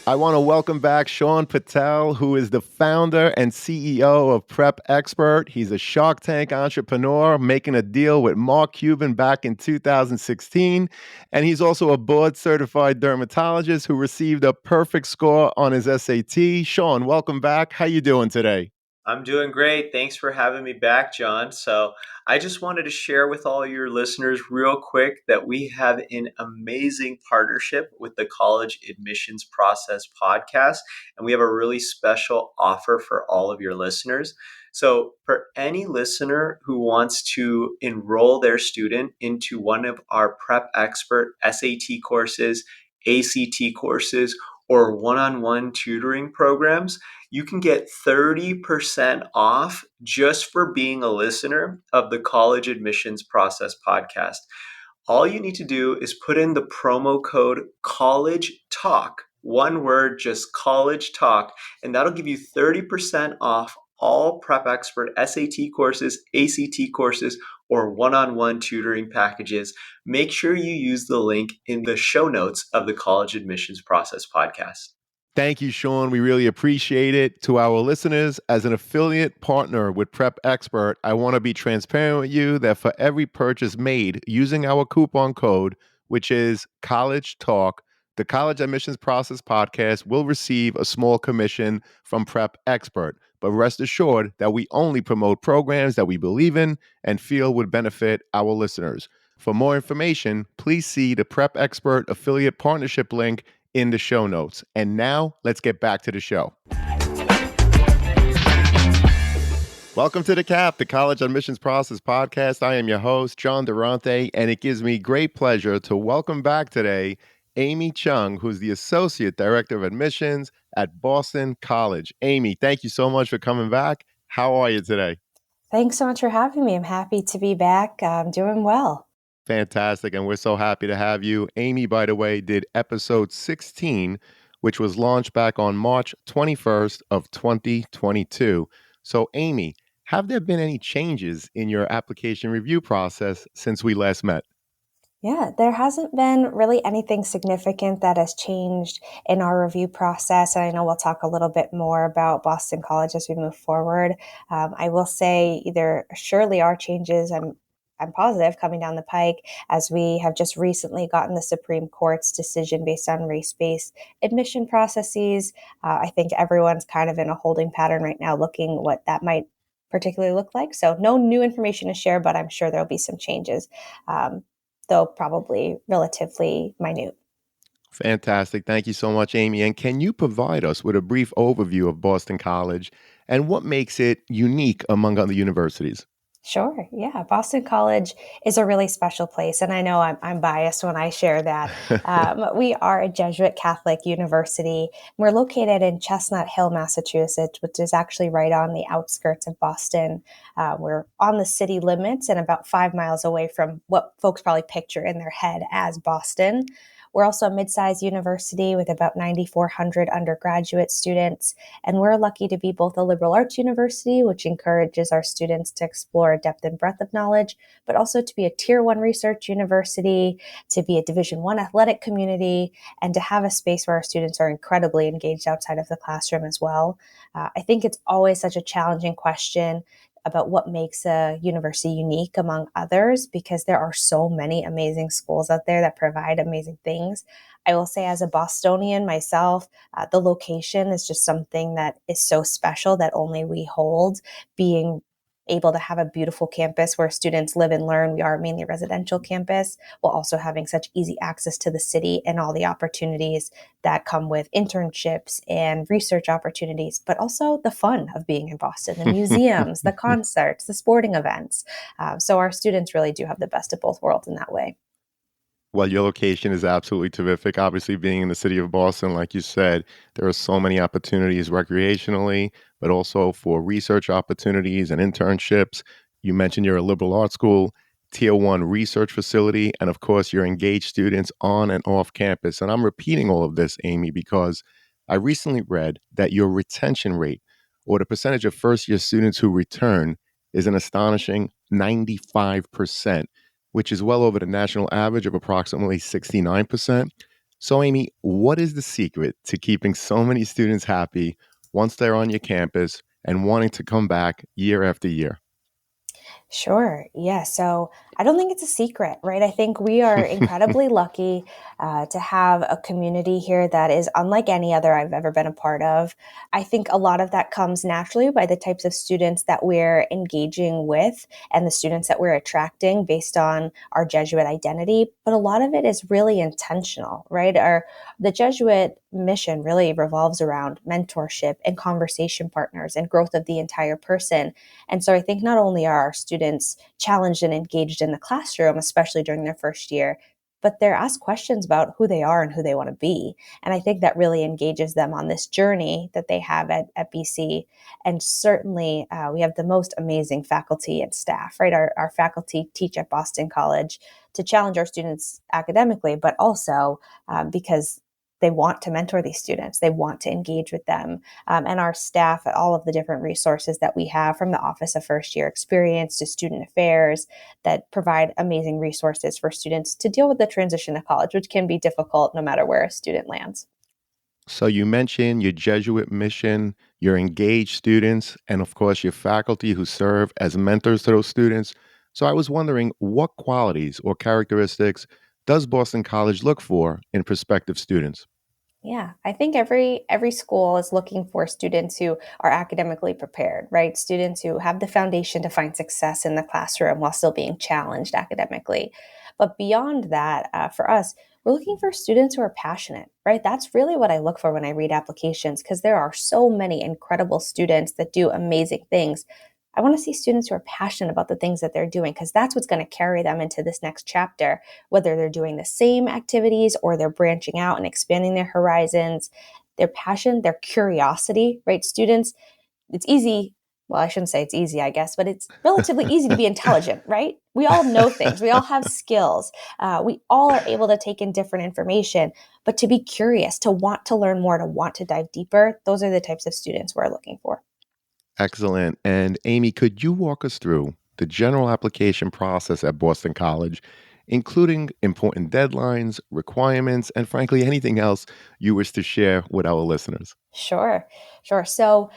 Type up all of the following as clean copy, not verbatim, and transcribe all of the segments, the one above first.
I want to welcome back Sean Patel, who is the founder and CEO of Prep Expert. He's a Shark Tank entrepreneur making a deal with Mark Cuban back in 2016. And he's also a board certified dermatologist who received a perfect score on his SAT. Sean, welcome back. How you doing today? I'm doing great. Thanks for having me back, John. So, I just wanted to share with all your listeners real quick that we have an amazing partnership with the College Admissions Process podcast, and we have a really special offer for all of your listeners. So, for any listener who wants to enroll their student into one of our Prep Expert SAT courses, ACT courses, or one-on-one tutoring programs, you can get 30% off just for being a listener of the College Admissions Process podcast. All you need to do is put in the promo code College Talk, one word, just College Talk, and that'll give you 30% off all Prep Expert SAT courses, ACT courses, or one-on-one tutoring packages. Make sure you use the link in the show notes of the College Admissions Process podcast. Thank you, Sean. We really appreciate it. To our listeners, as an affiliate partner with Prep Expert, I want to be transparent with you that for every purchase made using our coupon code, which is College Talk, the College Admissions Process podcast will receive a small commission from Prep Expert. But rest assured that we only promote programs that we believe in and feel would benefit our listeners. For more information, please see the Prep Expert affiliate partnership link in the show notes. And now let's get back to the show. Welcome to the CAP, the College Admissions Process podcast. I am your host, John Durante, and it gives me great pleasure to welcome back today Amy Chung, who's the Associate Director of Admissions at Boston College. Amy, thank you so much for coming back. How are you today? Thanks so much for having me. I'm happy to be back. I'm doing well. Fantastic. And we're so happy to have you. Amy, by the way, did episode 16, which was launched back on March 21st of 2022. So, Amy, have there been any changes in your application review process since we last met? Yeah, there hasn't been really anything significant that has changed in our review process. And I know we'll talk a little bit more about Boston College as we move forward. I will say there surely are changes. I'm positive coming down the pike as we have just recently gotten the Supreme Court's decision based on race-based admission processes. I think everyone's kind of in a holding pattern right now, looking what that might particularly look like. So no new information to share, but I'm sure there'll be some changes. Though probably relatively minute. Fantastic. Thank you so much, Amy. And can you provide us with a brief overview of Boston College and what makes it unique among other universities? Sure. Yeah. Boston College is a really special place. And I know I'm biased when I share that. We are a Jesuit Catholic university. We're located in Chestnut Hill, Massachusetts, which is actually right on the outskirts of Boston. We're on the city limits and about 5 miles away from what folks probably picture in their head as Boston. We're also a mid-sized university with about 9,400 undergraduate students, and we're lucky to be both a liberal arts university, which encourages our students to explore depth and breadth of knowledge, but also to be a Tier 1 research university, to be a Division 1 athletic community, and to have a space where our students are incredibly engaged outside of the classroom as well. I think it's always such a challenging question about what makes a university unique among others, because there are so many amazing schools out there that provide amazing things. I will say, as a Bostonian myself, the location is just something that is so special that only we hold. Being able to have a beautiful campus where students live and learn. We are mainly a residential campus, while also having such easy access to the city and all the opportunities that come with internships and research opportunities, but also the fun of being in Boston, the museums, the concerts, the sporting events. So our students really do have the best of both worlds in that way. Well, your location is absolutely terrific. Obviously, being in the city of Boston, like you said, there are so many opportunities recreationally, but also for research opportunities and internships. You mentioned you're a liberal arts school, Tier 1 research facility, and of course, you're engaged students on and off campus. And I'm repeating all of this, Amy, because I recently read that your retention rate, or the percentage of first-year students who return, is an astonishing 95%, which is well over the national average of approximately 69%. So, Amy, what is the secret to keeping so many students happy once they're on your campus and wanting to come back year after year? Sure. Yeah. So I don't think it's a secret, right? I think we are incredibly lucky to have a community here that is unlike any other I've ever been a part of. I think a lot of that comes naturally by the types of students that we're engaging with and the students that we're attracting based on our Jesuit identity. But a lot of it is really intentional, right? The Jesuit mission really revolves around mentorship and conversation partners and growth of the entire person. And so I think not only are our students challenged and engaged in the classroom, especially during their first year, but they're asked questions about who they are and who they want to be. And I think that really engages them on this journey that they have at BC. And certainly, we have the most amazing faculty and staff, right? Our faculty teach at Boston College to challenge our students academically, but also because they want to mentor these students, they want to engage with them, and our staff at all of the different resources that we have, from the Office of First Year Experience to Student Affairs, that provide amazing resources for students to deal with the transition to college, which can be difficult no matter where a student lands. So, you mentioned your Jesuit mission, your engaged students, and of course, your faculty who serve as mentors to those students. So, I was wondering what qualities or characteristics does Boston College look for in prospective students? Yeah, I think every school is looking for students who are academically prepared, right? Students who have the foundation to find success in the classroom while still being challenged academically. But beyond that, for us, we're looking for students who are passionate, right? That's really what I look for when I read applications, because there are so many incredible students that do amazing things. I want to see students who are passionate about the things that they're doing, because that's what's going to carry them into this next chapter, whether they're doing the same activities or they're branching out and expanding their horizons. Their passion, their curiosity, right? Students, it's easy. Well, I shouldn't say it's easy, I guess, but it's relatively easy to be intelligent, right? We all know things. We all have skills. We all are able to take in different information, but to be curious, to want to learn more, to want to dive deeper, those are the types of students we're looking for. Excellent. And Amy, could you walk us through the general application process at Boston College, including important deadlines, requirements, and frankly, anything else you wish to share with our listeners? Sure, sure. So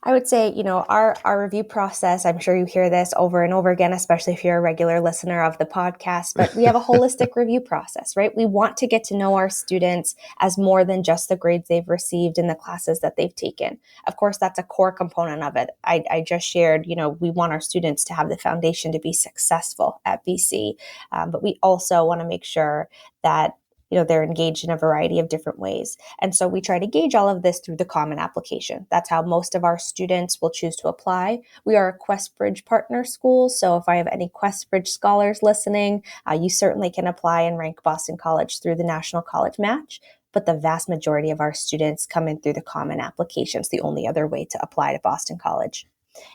I would say, our review process, I'm sure you hear this over and over again, especially if you're a regular listener of the podcast, but we have a holistic review process, right? We want to get to know our students as more than just the grades they've received in the classes that they've taken. Of course, that's a core component of it. I just shared, we want our students to have the foundation to be successful at BC, but we also want to make sure that they're engaged in a variety of different ways. And so we try to gauge all of this through the Common Application. That's how most of our students will choose to apply. We are a QuestBridge partner school, so if I have any QuestBridge scholars listening, you certainly can apply and rank Boston College through the National College Match. But the vast majority of our students come in through the Common Application. It's the only other way to apply to Boston College.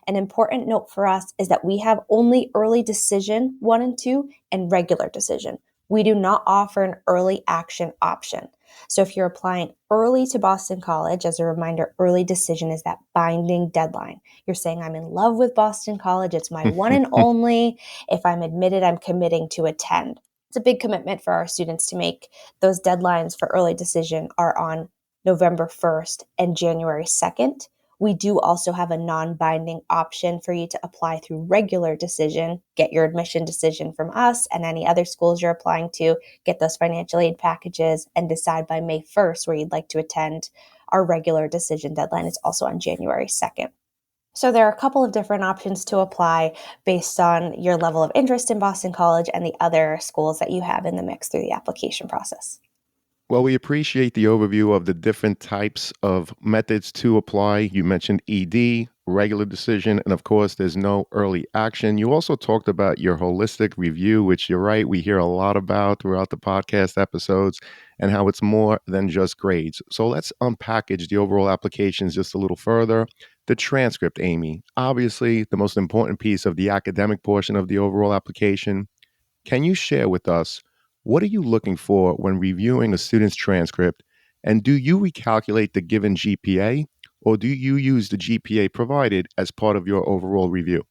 An important note for us is that we have only early decision 1 and 2 and regular decision. We do not offer an early action option. So if you're applying early to Boston College, as a reminder, early decision is that binding deadline. You're saying, I'm in love with Boston College. It's my one and only. If I'm admitted, I'm committing to attend. It's a big commitment for our students to make. Those deadlines for early decision are on November 1st and January 2nd. We do also have a non-binding option for you to apply through regular decision, get your admission decision from us and any other schools you're applying to, get those financial aid packages, and decide by May 1st where you'd like to attend. Our regular decision deadline is also on January 2nd. So there are a couple of different options to apply based on your level of interest in Boston College and the other schools that you have in the mix through the application process. Well, we appreciate the overview of the different types of methods to apply. You mentioned ED, regular decision, and of course, there's no early action. You also talked about your holistic review, which you're right, we hear a lot about throughout the podcast episodes, and how it's more than just grades. So let's unpackage the overall applications just a little further. The transcript, Amy, obviously the most important piece of the academic portion of the overall application. Can you share with us what are you looking for when reviewing a student's transcript? And do you recalculate the given GPA or do you use the GPA provided as part of your overall review?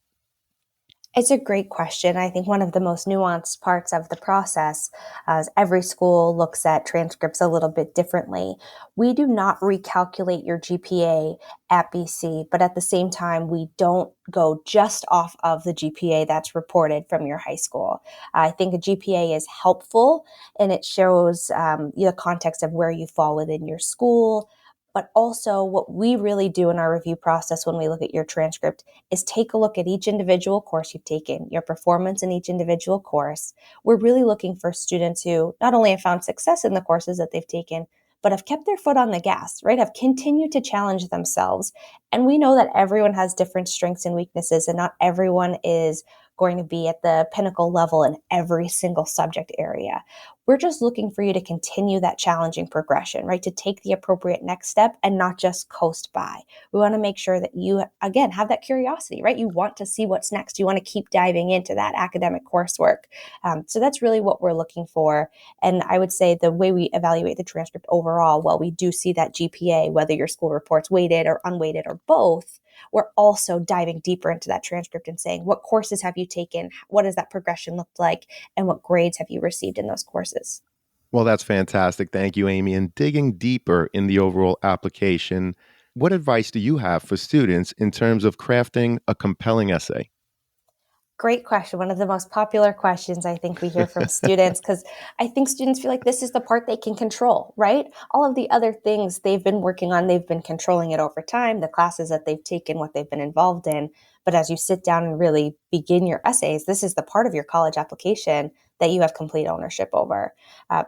It's a great question. I think one of the most nuanced parts of the process is every school looks at transcripts a little bit differently. We do not recalculate your GPA at BC, but at the same time, we don't go just off of the GPA that's reported from your high school. I think a GPA is helpful and it shows the context of where you fall within your school. But also, what we really do in our review process when we look at your transcript is take a look at each individual course you've taken, your performance in each individual course. We're really looking for students who not only have found success in the courses that they've taken, but have kept their foot on the gas, right? Have continued to challenge themselves. And we know that everyone has different strengths and weaknesses, and not everyone is going to be at the pinnacle level in every single subject area. We're just looking for you to continue that challenging progression, right? To take the appropriate next step and not just coast by. We want to make sure that you, again, have that curiosity, right? You want to see what's next. You want to keep diving into that academic coursework. So that's really what we're looking for. And I would say the way we evaluate the transcript overall, while we do see that GPA, whether your school reports weighted or unweighted or both, we're also diving deeper into that transcript and saying, what courses have you taken? What does that progression look like? And what grades have you received in those courses? Well, that's fantastic. Thank you, Amy. And digging deeper in the overall application, what advice do you have for students in terms of crafting a compelling essay? Great question. One of the most popular questions I think we hear from students, because I think students feel like this is the part they can control, right? All of the other things they've been working on, they've been controlling it over time, the classes that they've taken, what they've been involved in. But as you sit down and really begin your essays, this is the part of your college application that you have complete ownership over.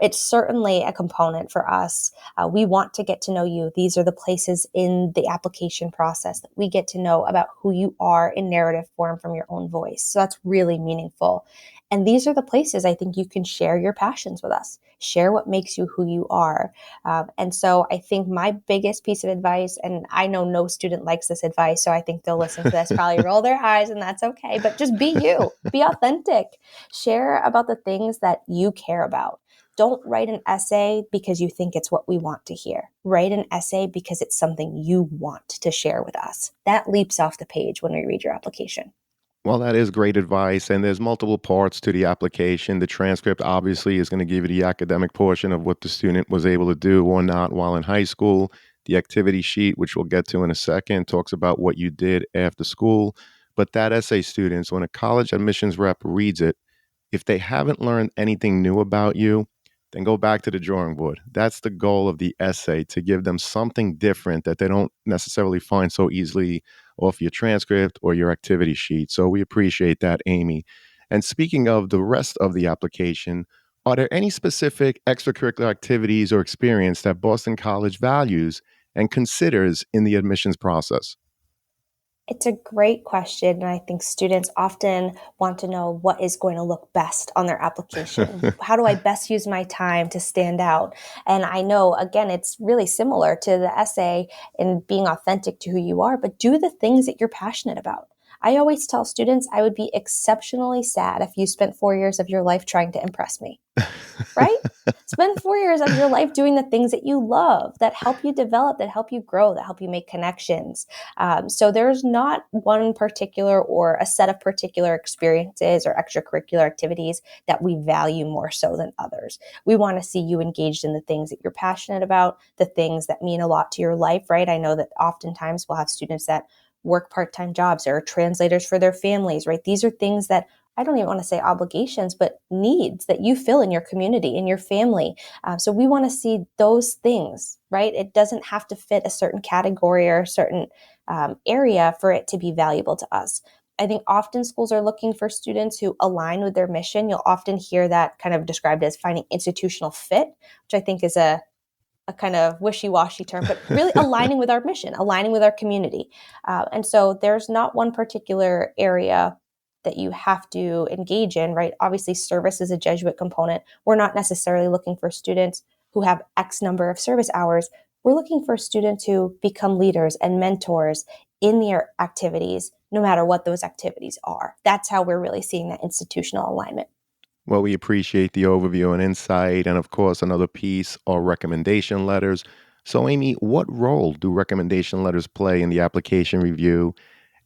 It's certainly a component for us. We want to get to know you. These are the places in the application process that we get to know about who you are in narrative form from your own voice. So that's really meaningful. And these are the places I think you can share your passions with us, share what makes you who you are. And so I think my biggest piece of advice, and I know no student likes this advice, so I think they'll listen to this, probably roll their eyes, and that's okay. But just be you, be authentic, share about the things that you care about. Don't write an essay because you think it's what we want to hear. Write an essay because it's something you want to share with us. That leaps off the page when we read your application. Well, that is great advice. And there's multiple parts to the application. The transcript obviously is going to give you the academic portion of what the student was able to do or not while in high school. The activity sheet, which we'll get to in a second, talks about what you did after school. But that essay, students, when a college admissions rep reads it, if they haven't learned anything new about you, then go back to the drawing board. That's the goal of the essay, to give them something different that they don't necessarily find so easily off your transcript or your activity sheet. So we appreciate that, Amy. And speaking of the rest of the application, are there any specific extracurricular activities or experience that Boston College values and considers in the admissions process? It's a great question. And I think students often want to know what is going to look best on their application. How do I best use my time to stand out? And I know, again, it's really similar to the essay in being authentic to who you are, but do the things that you're passionate about. I always tell students I would be exceptionally sad if you spent 4 years of your life trying to impress me, right? Spend 4 years of your life doing the things that you love, that help you develop, that help you grow, that help you make connections. So there's not one particular or a set of particular experiences or extracurricular activities that we value more so than others. We want to see you engaged in the things that you're passionate about, the things that mean a lot to your life, right? I know that oftentimes we'll have students that work part-time jobs or are translators for their families, right? These are things that I don't even want to say obligations, but needs that you fill in your community, in your family. So we want to see those things, right? It doesn't have to fit a certain category or a certain area for it to be valuable to us. I think often schools are looking for students who align with their mission. You'll often hear that kind of described as finding institutional fit, which I think is a kind of wishy-washy term, but really aligning with our mission, aligning with our community. And so there's not one particular area that you have to engage in, right? Obviously, service is a Jesuit component. We're not necessarily looking for students who have X number of service hours. We're looking for students who become leaders and mentors in their activities, no matter what those activities are. That's how we're really seeing that institutional alignment. Well, we appreciate the overview and insight. And of course, another piece are recommendation letters. So, Amy, what role do recommendation letters play in the application review?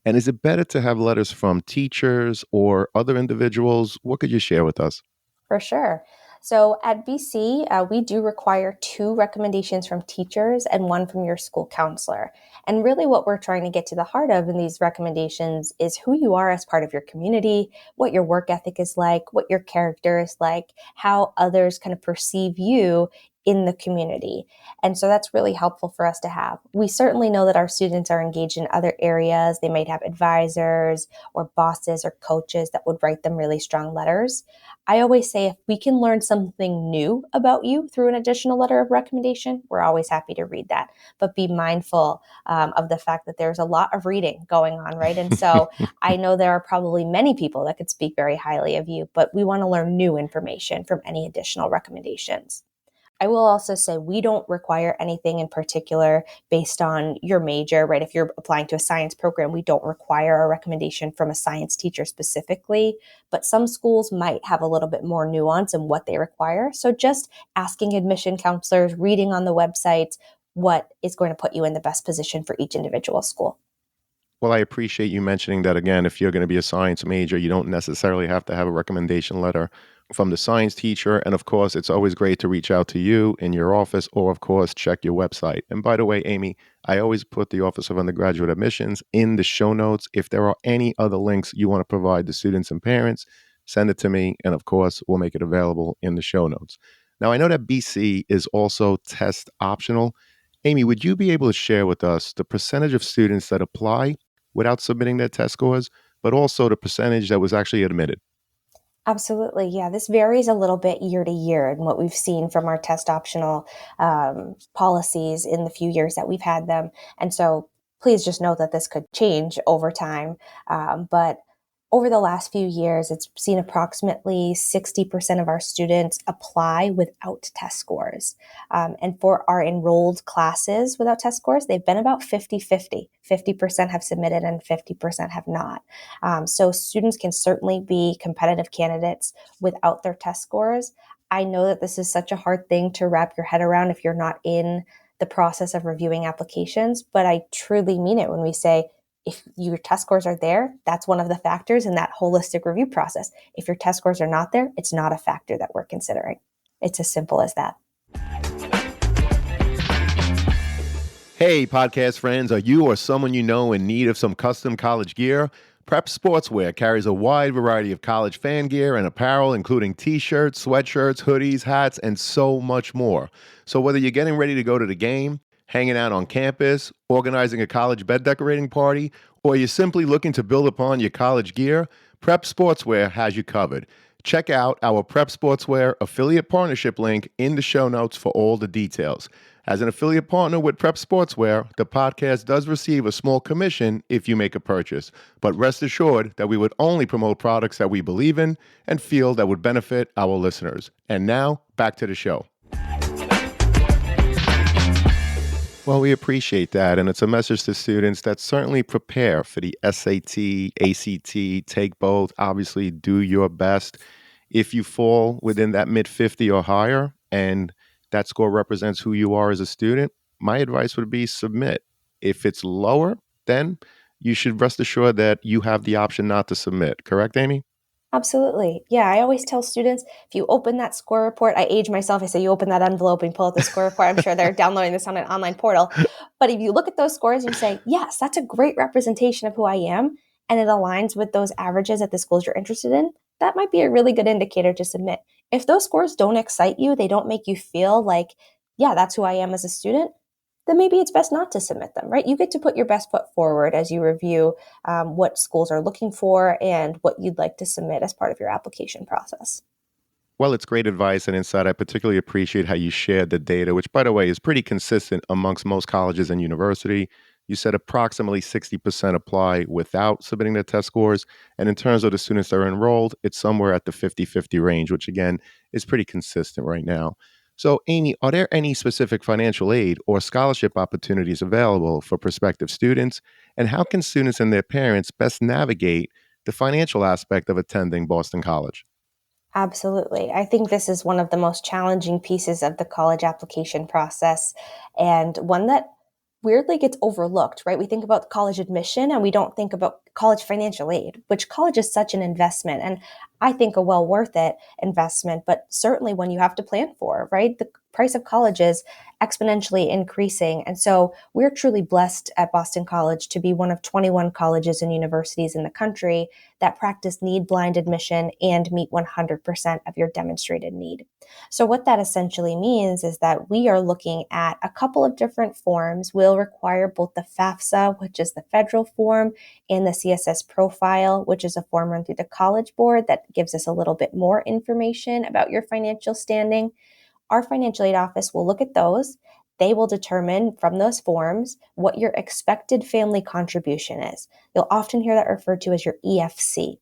And is it better to have letters from teachers or other individuals? What could you share with us? For sure. So at BC, we do require two recommendations from teachers and one from your school counselor. And really, what we're trying to get to the heart of in these recommendations is who you are as part of your community, what your work ethic is like, what your character is like, how others kind of perceive you in the community. And so that's really helpful for us to have. We certainly know that our students are engaged in other areas. They might have advisors or bosses or coaches that would write them really strong letters. I always say if we can learn something new about you through an additional letter of recommendation, we're always happy to read that. But be mindful of the fact that there's a lot of reading going on, right? And so I know there are probably many people that could speak very highly of you, but we want to learn new information from any additional recommendations. I will also say we don't require anything in particular based on your major, right? If you're applying to a science program, we don't require a recommendation from a science teacher specifically, but some schools might have a little bit more nuance in what they require. So just asking admission counselors, reading on the websites, what is going to put you in the best position for each individual school. Well, I appreciate you mentioning that again. If you're going to be a science major, you don't necessarily have to have a recommendation letter from the science teacher. And of course, it's always great to reach out to you in your office or, of course, check your website. And by the way, Amy, I always put the Office of Undergraduate Admissions in the show notes. If there are any other links you want to provide to students and parents, send it to me. And of course, we'll make it available in the show notes. Now, I know that BC is also test optional. Amy, would you be able to share with us the percentage of students that apply without submitting their test scores, but also the percentage that was actually admitted? Absolutely. Yeah, this varies a little bit year to year and what we've seen from our test optional policies in the few years that we've had them. And so please just know that this could change over time. But over the last few years, it's seen approximately 60% of our students apply without test scores. And for our enrolled classes without test scores, they've been about 50-50. 50% have submitted and 50% have not. So students can certainly be competitive candidates without their test scores. I know that this is such a hard thing to wrap your head around if you're not in the process of reviewing applications, but I truly mean it when we say if your test scores are there, that's one of the factors in that holistic review process. If your test scores are not there, it's not a factor that we're considering. It's as simple as that. Hey, podcast friends, are you or someone you know in need of some custom college gear? Prep Sportswear carries a wide variety of college fan gear and apparel, including t-shirts, sweatshirts, hoodies, hats, and so much more. So whether you're getting ready to go to the game, hanging out on campus, organizing a college bed decorating party, or you're simply looking to build upon your college gear, Prep Sportswear has you covered. Check out our Prep Sportswear affiliate partnership link in the show notes for all the details. As an affiliate partner with Prep Sportswear, the podcast does receive a small commission if you make a purchase. But rest assured that we would only promote products that we believe in and feel that would benefit our listeners. And now, back to the show. Well, we appreciate that. And it's a message to students that certainly prepare for the SAT, ACT, take both. Obviously, do your best. If you fall within that mid 50 or higher, and that score represents who you are as a student, my advice would be submit. If it's lower, then you should rest assured that you have the option not to submit. Correct, Amy? Absolutely. Yeah, I always tell students if you open that score report, I age myself. I say you open that envelope and pull out the score report. I'm sure they're downloading this on an online portal. But if you look at those scores and you say, yes, that's a great representation of who I am, and it aligns with those averages at the schools you're interested in, that might be a really good indicator to submit. If those scores don't excite you, they don't make you feel like, yeah, that's who I am as a student, then maybe it's best not to submit them, right? You get to put your best foot forward as you review what schools are looking for and what you'd like to submit as part of your application process. Well, it's great advice and insight. I particularly appreciate how you shared the data, which, by the way, is pretty consistent amongst most colleges and university. You said approximately 60% apply without submitting their test scores. And in terms of the students that are enrolled, it's somewhere at the 50-50 range, which again is pretty consistent right now. So, Amy, are there any specific financial aid or scholarship opportunities available for prospective students? And how can students and their parents best navigate the financial aspect of attending Boston College? Absolutely. I think this is one of the most challenging pieces of the college application process and one that weirdly gets overlooked, right? We think about college admission and we don't think about college financial aid, which college is such an investment. And I think a well worth it investment, but certainly one you have to plan for, right? The price of college is exponentially increasing. And so we're truly blessed at Boston College to be one of 21 colleges and universities in the country that practice need blind admission and meet 100% of your demonstrated need. So what that essentially means is that we are looking at a couple of different forms. We'll require both the FAFSA, which is the federal form, and the CSS profile, which is a form run through the College Board that gives us a little bit more information about your financial standing. Our financial aid office will look at those. They will determine from those forms what your expected family contribution is. You'll often hear that referred to as your EFC.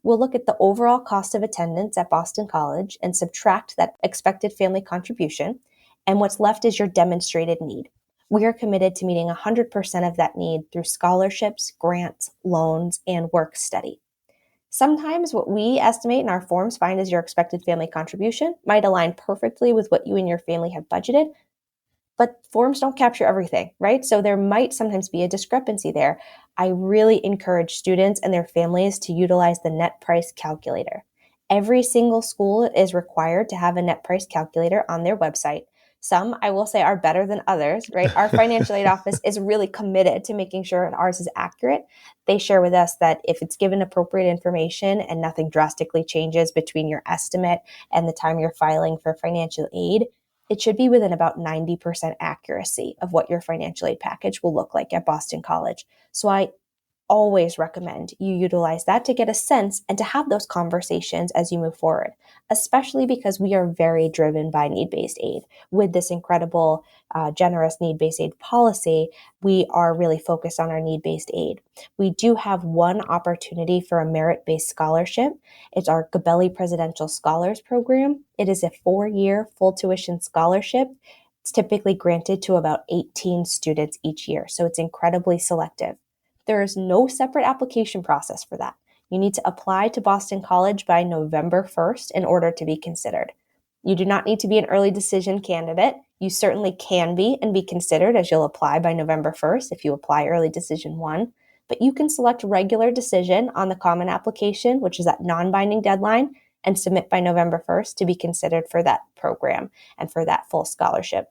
We'll look at the overall cost of attendance at Boston College and subtract that expected family contribution, and what's left is your demonstrated need. We are committed to meeting 100% of that need through scholarships, grants, loans, and work study. Sometimes what we estimate in our forms find as your expected family contribution might align perfectly with what you and your family have budgeted, but forms don't capture everything, right? So there might sometimes be a discrepancy there. I really encourage students and their families to utilize the net price calculator. Every single school is required to have a net price calculator on their website. Some, I will say, are better than others, right? Our financial aid office is really committed to making sure ours is accurate. They share with us that if it's given appropriate information and nothing drastically changes between your estimate and the time you're filing for financial aid, it should be within about 90% accuracy of what your financial aid package will look like at Boston College. So I always recommend you utilize that to get a sense and to have those conversations as you move forward, especially because we are very driven by need-based aid. With this incredible, generous need-based aid policy, we are really focused on our need-based aid. We do have one opportunity for a merit-based scholarship. It's our Gabelli Presidential Scholars Program. It is a 4-year full tuition scholarship. It's typically granted to about 18 students each year, so it's incredibly selective. There is no separate application process for that. You need to apply to Boston College by November 1st in order to be considered. You do not need to be an early decision candidate. You certainly can be and be considered, as you'll apply by November 1st if you apply early decision 1. But you can select regular decision on the common application, which is that non-binding deadline, and submit by November 1st to be considered for that program and for that full scholarship.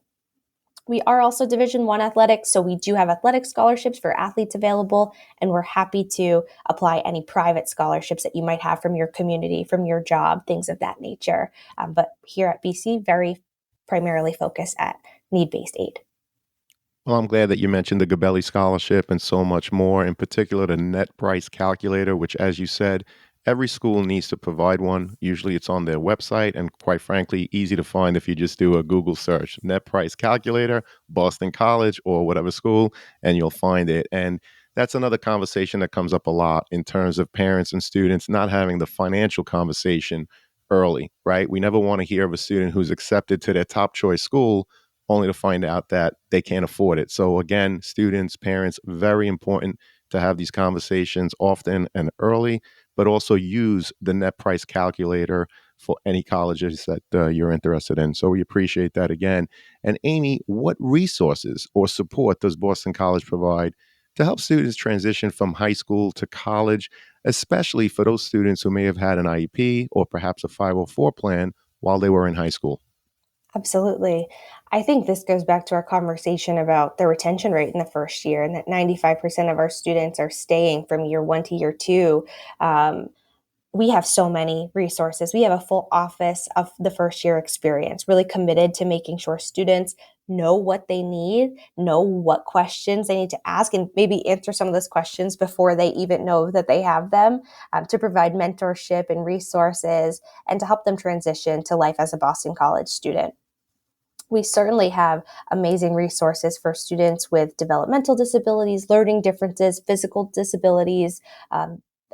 We are also Division I athletics, so we do have athletic scholarships for athletes available, and we're happy to apply any private scholarships that you might have from your community, from your job, things of that nature. But here at BC, very primarily focused at need-based aid. Well, I'm glad that you mentioned the Gabelli Scholarship and so much more, in particular the net price calculator, which, as you said, every school needs to provide one. Usually it's on their website and, quite frankly, easy to find if you just do a Google search. Net price calculator, Boston College, or whatever school, and you'll find it. And that's another conversation that comes up a lot in terms of parents and students not having the financial conversation early, right? We never want to hear of a student who's accepted to their top choice school only to find out that they can't afford it. So again, students, parents, very important to have these conversations often and early, but also use the net price calculator for any colleges that you're interested in. So we appreciate that again. And Amy, what resources or support does Boston College provide to help students transition from high school to college, especially for those students who may have had an IEP or perhaps a 504 plan while they were in high school? Absolutely. I think this goes back to our conversation about the retention rate in the first year, and that 95% of our students are staying from year 1 to year 2. We have so many resources. We have a full office of the first year experience, really committed to making sure students know what they need, know what questions they need to ask, and maybe answer some of those questions before they even know that they have them, to provide mentorship and resources and to help them transition to life as a Boston College student. We certainly have amazing resources for students with developmental disabilities, learning differences, physical disabilities.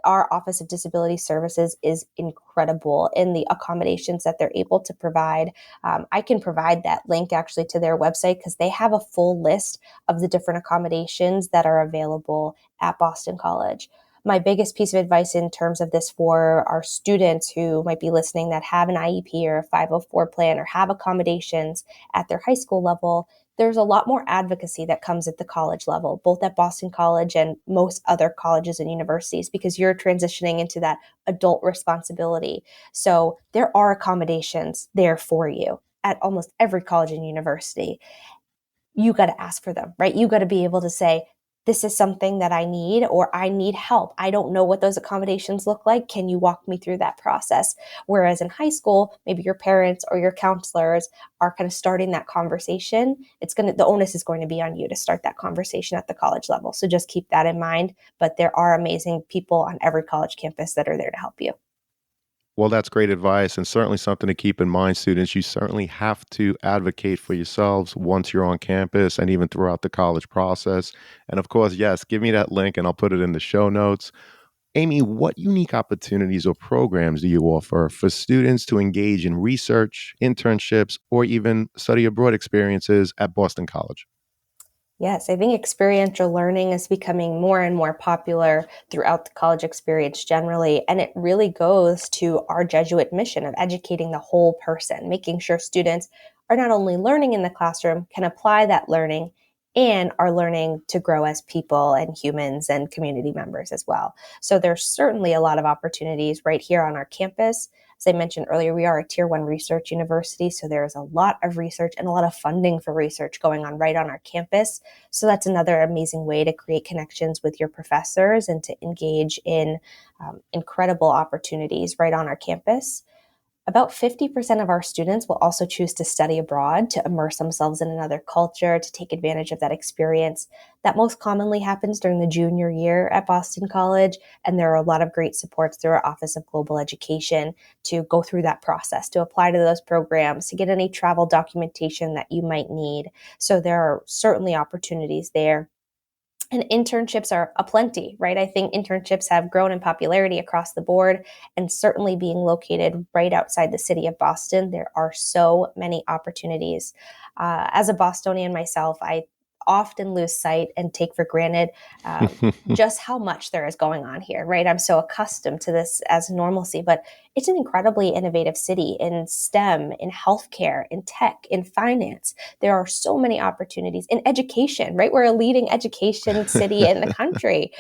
Our Office of Disability Services is incredible in the accommodations that they're able to provide. I can provide that link actually to their website because they have a full list of the different accommodations that are available at Boston College. My biggest piece of advice in terms of this for our students who might be listening that have an IEP or a 504 plan or have accommodations at their high school level there's a lot more advocacy that comes at the college level, both at Boston College and most other colleges and universities, because you're transitioning into that adult responsibility. So there are accommodations there for you at almost every college and university. You got to ask for them, right? You got to be able to say, this is something that I need, or I need help. I don't know what those accommodations look like. Can you walk me through that process? Whereas in high school, maybe your parents or your counselors are kind of starting that conversation. The onus is going to be on you to start that conversation at the college level. So just keep that in mind. But there are amazing people on every college campus that are there to help you. Well, that's great advice and certainly something to keep in mind, students. You certainly have to advocate for yourselves once you're on campus and even throughout the college process. And of course, yes, give me that link and I'll put it in the show notes. Amy, what unique opportunities or programs do you offer for students to engage in research, internships, or even study abroad experiences at Boston College? Yes, I think experiential learning is becoming more and more popular throughout the college experience generally. And it really goes to our Jesuit mission of educating the whole person, making sure students are not only learning in the classroom, can apply that learning, and are learning to grow as people and humans and community members as well. So there's certainly a lot of opportunities right here on our campus. As I mentioned earlier, we are a tier 1 research university, so there's a lot of research and a lot of funding for research going on right on our campus. So that's another amazing way to create connections with your professors and to engage in incredible opportunities right on our campus. About 50% of our students will also choose to study abroad, to immerse themselves in another culture, to take advantage of that experience. That most commonly happens during the junior year at Boston College, and there are a lot of great supports through our Office of Global Education to go through that process, to apply to those programs, to get any travel documentation that you might need. So there are certainly opportunities there. And internships are aplenty, right? I think internships have grown in popularity across the board, and certainly being located right outside the city of Boston, there are so many opportunities. As a Bostonian myself, I often lose sight and take for granted um, just how much there is going on here, right? I'm so accustomed to this as normalcy, but it's an incredibly innovative city in STEM, in healthcare, in tech, in finance. There are so many opportunities in education, right? We're a leading education city in the country.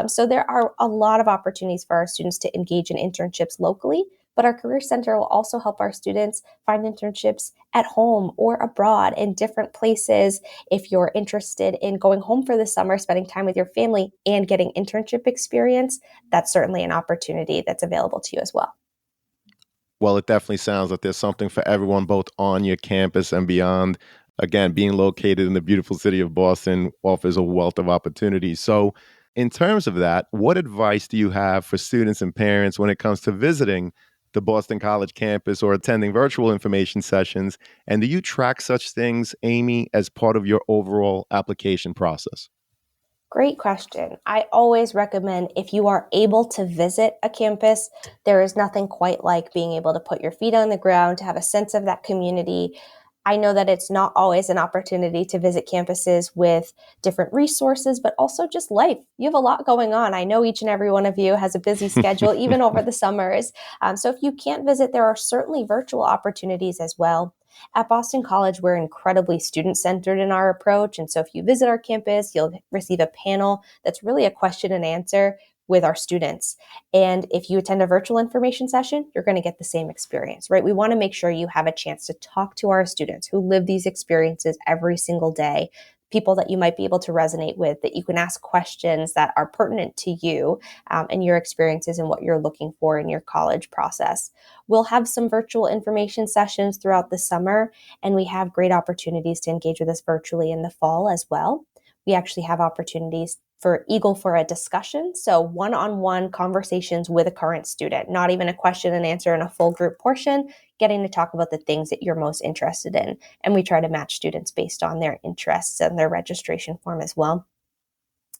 So there are a lot of opportunities for our students to engage in internships locally, but our Career Center will also help our students find internships at home or abroad in different places. If you're interested in going home for the summer, spending time with your family, and getting internship experience, that's certainly an opportunity that's available to you as well. Well, it definitely sounds like there's something for everyone, both on your campus and beyond. Again, being located in the beautiful city of Boston offers a wealth of opportunities. So, in terms of that, what advice do you have for students and parents when it comes to visiting the Boston College campus or attending virtual information sessions? And do you track such things, Amy, as part of your overall application process? Great question. I always recommend, if you are able to visit a campus, there is nothing quite like being able to put your feet on the ground, to have a sense of that community. I know that it's not always an opportunity to visit campuses with different resources, but also just life. You have a lot going on. I know each and every one of you has a busy schedule, even over the summers. So if you can't visit, there are certainly virtual opportunities as well. At Boston College, we're incredibly student centered in our approach. And so if you visit our campus, you'll receive a panel that's really a question and answer with our students. And if you attend a virtual information session, you're going to get the same experience, right? We want to make sure you have a chance to talk to our students who live these experiences every single day, people that you might be able to resonate with, that you can ask questions that are pertinent to you and your experiences and what you're looking for in your college process. We'll have some virtual information sessions throughout the summer, and we have great opportunities to engage with us virtually in the fall as well. We actually have opportunities for Eagle for a discussion. So one-on-one conversations with a current student, not even a question and answer in a full group portion, getting to talk about the things that you're most interested in. And we try to match students based on their interests and their registration form as well.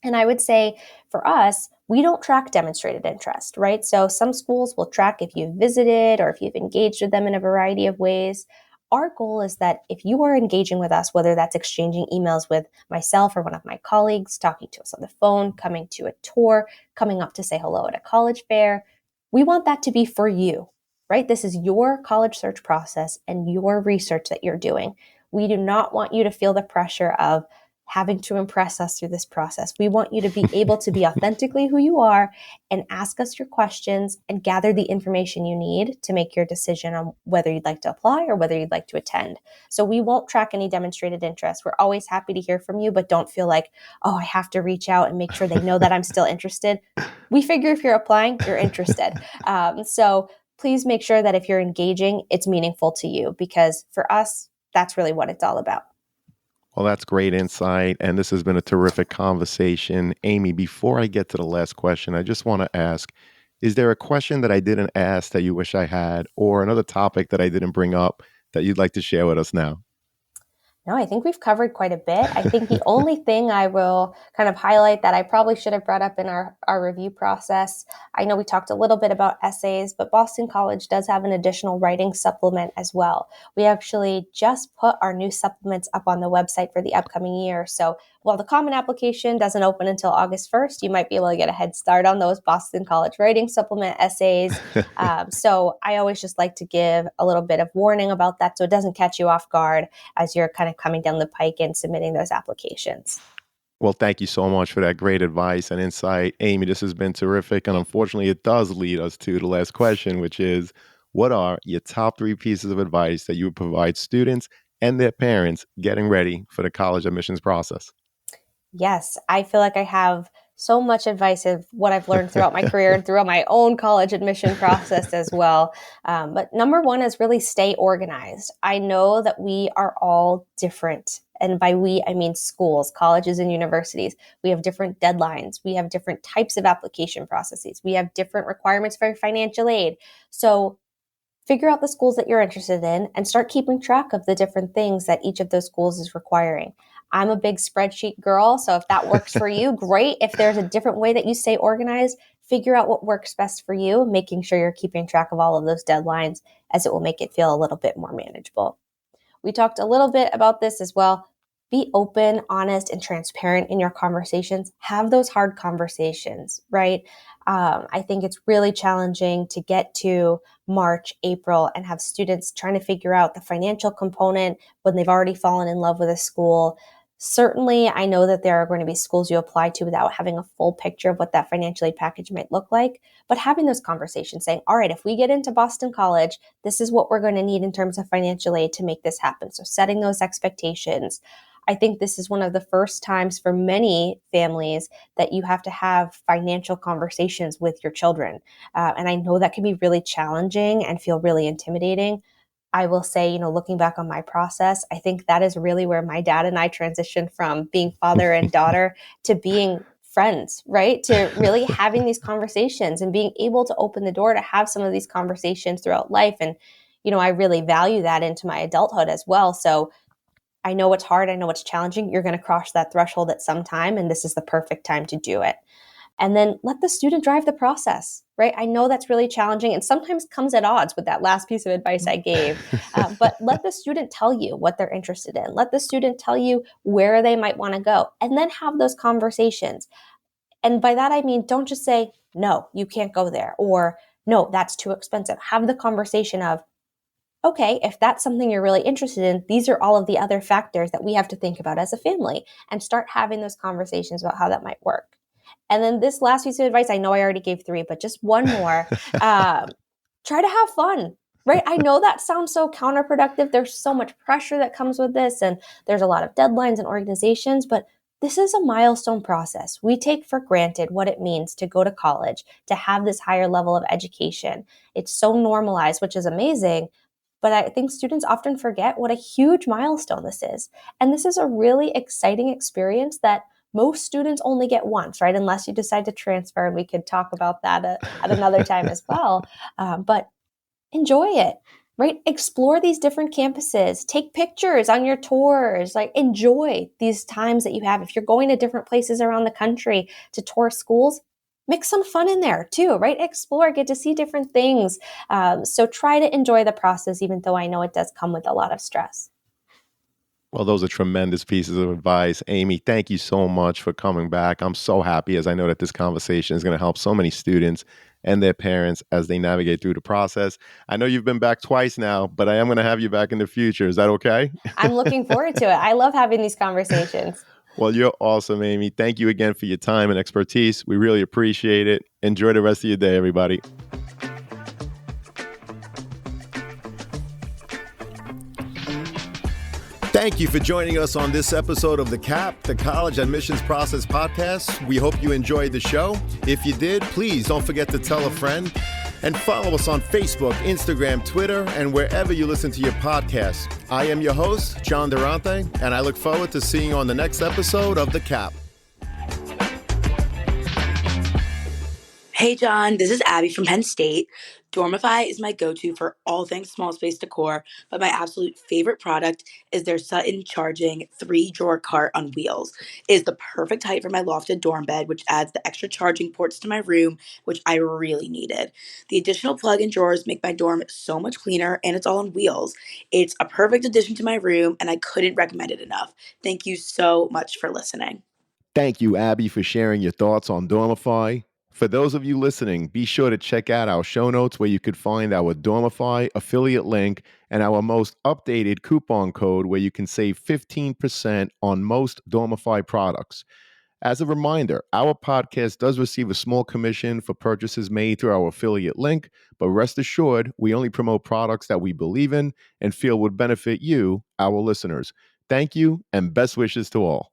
And I would say for us, we don't track demonstrated interest, right? So some schools will track if you've visited or if you've engaged with them in a variety of ways. Our goal is that if you are engaging with us, whether that's exchanging emails with myself or one of my colleagues, talking to us on the phone, coming to a tour, coming up to say hello at a college fair, we want that to be for you, right? This is your college search process and your research that you're doing. We do not want you to feel the pressure of having to impress us through this process. We want you to be able to be authentically who you are and ask us your questions and gather the information you need to make your decision on whether you'd like to apply or whether you'd like to attend. So we won't track any demonstrated interest. We're always happy to hear from you, but don't feel like, oh, I have to reach out and make sure they know that I'm still interested. We figure if you're applying, you're interested. So please make sure that if you're engaging, it's meaningful to you, because for us, that's really what it's all about. Well, that's great insight. And this has been a terrific conversation. Amy, before I get to the last question, I just want to ask, is there a question that I didn't ask that you wish I had, or another topic that I didn't bring up that you'd like to share with us now? No, I think we've covered quite a bit. I think the only thing I will kind of highlight that I probably should have brought up in our review process, I know we talked a little bit about essays, but Boston College does have an additional writing supplement as well. We actually just put our new supplements up on the website for the upcoming year. So while the common application doesn't open until August 1st, you might be able to get a head start on those Boston College writing supplement essays. So I always just like to give a little bit of warning about that so it doesn't catch you off guard as you're kind of coming down the pike and submitting those applications. Well, thank you so much for that great advice and insight. Amy, this has been terrific. And unfortunately, it does lead us to the last question, which is, what are your top 3 pieces of advice that you would provide students and their parents getting ready for the college admissions process? Yes, I feel like I have so much advice of what I've learned throughout my career and throughout my own college admission process as well. But number one is really stay organized. I know that we are all different. And by we, I mean schools, colleges, and universities. We have different deadlines. We have different types of application processes. We have different requirements for financial aid. So figure out the schools that you're interested in and start keeping track of the different things that each of those schools is requiring. I'm a big spreadsheet girl, so if that works for you, great. If there's a different way that you stay organized, figure out what works best for you, making sure you're keeping track of all of those deadlines, as it will make it feel a little bit more manageable. We talked a little bit about this as well. Be open, honest, and transparent in your conversations. Have those hard conversations, right? I think it's really challenging to get to March, April, and have students trying to figure out the financial component when they've already fallen in love with a school. Certainly, I know that there are going to be schools you apply to without having a full picture of what that financial aid package might look like, but having those conversations saying, all right, if we get into Boston College, this is what we're going to need in terms of financial aid to make this happen. So setting those expectations. I think this is one of the first times for many families that you have to have financial conversations with your children. And I know that can be really challenging and feel really intimidating. I will say, looking back on my process, I think that is really where my dad and I transitioned from being father and daughter to being friends, right? To really having these conversations and being able to open the door to have some of these conversations throughout life. And, I really value that into my adulthood as well. So I know it's hard. I know it's challenging. You're going to cross that threshold at some time, and this is the perfect time to do it. And then let the student drive the process, right? I know that's really challenging and sometimes comes at odds with that last piece of advice I gave. But let the student tell you what they're interested in. Let the student tell you where they might want to go, and then have those conversations. And by that, I mean, don't just say, no, you can't go there, or no, that's too expensive. Have the conversation of, okay, if that's something you're really interested in, these are all of the other factors that we have to think about as a family, and start having those conversations about how that might work. And then this last piece of advice, I know I already gave 3, but just one more. Try to have fun, right? I know that sounds so counterproductive. There's so much pressure that comes with this, and there's a lot of deadlines and organizations, but this is a milestone process. We take for granted what it means to go to college, to have this higher level of education. It's so normalized, which is amazing. But I think students often forget what a huge milestone this is. And this is a really exciting experience that most students only get once, right? Unless you decide to transfer, and we could talk about that at another time as well. But enjoy it, right? Explore these different campuses, take pictures on your tours, like enjoy these times that you have. If you're going to different places around the country to tour schools, mix some fun in there too, right? Explore, get to see different things. So try to enjoy the process, even though I know it does come with a lot of stress. Well, those are tremendous pieces of advice. Amy, thank you so much for coming back. I'm so happy, as I know that this conversation is going to help so many students and their parents as they navigate through the process. I know you've been back twice now, but I am going to have you back in the future. Is that okay? I'm looking forward to it. I love having these conversations. Well, you're awesome, Amy. Thank you again for your time and expertise. We really appreciate it. Enjoy the rest of your day, everybody. Thank you for joining us on this episode of the CAP, the College Admissions Process Podcast. We hope you enjoyed the show. If you did, please don't forget to tell a friend and follow us on Facebook, Instagram, Twitter, and wherever you listen to your podcasts. I am your host, John Durante, and I look forward to seeing you on the next episode of the CAP. Hey, John, this is Abby from Penn State. Dormify is my go-to for all things small space decor, but my absolute favorite product is their Sutton Charging 3-drawer cart on wheels. It is the perfect height for my lofted dorm bed, which adds the extra charging ports to my room, which I really needed. The additional plug-in drawers make my dorm so much cleaner, and it's all on wheels. It's a perfect addition to my room, and I couldn't recommend it enough. Thank you so much for listening. Thank you, Abby, for sharing your thoughts on Dormify. For those of you listening, be sure to check out our show notes where you could find our Dormify affiliate link and our most updated coupon code where you can save 15% on most Dormify products. As a reminder, our podcast does receive a small commission for purchases made through our affiliate link, but rest assured, we only promote products that we believe in and feel would benefit you, our listeners. Thank you, and best wishes to all.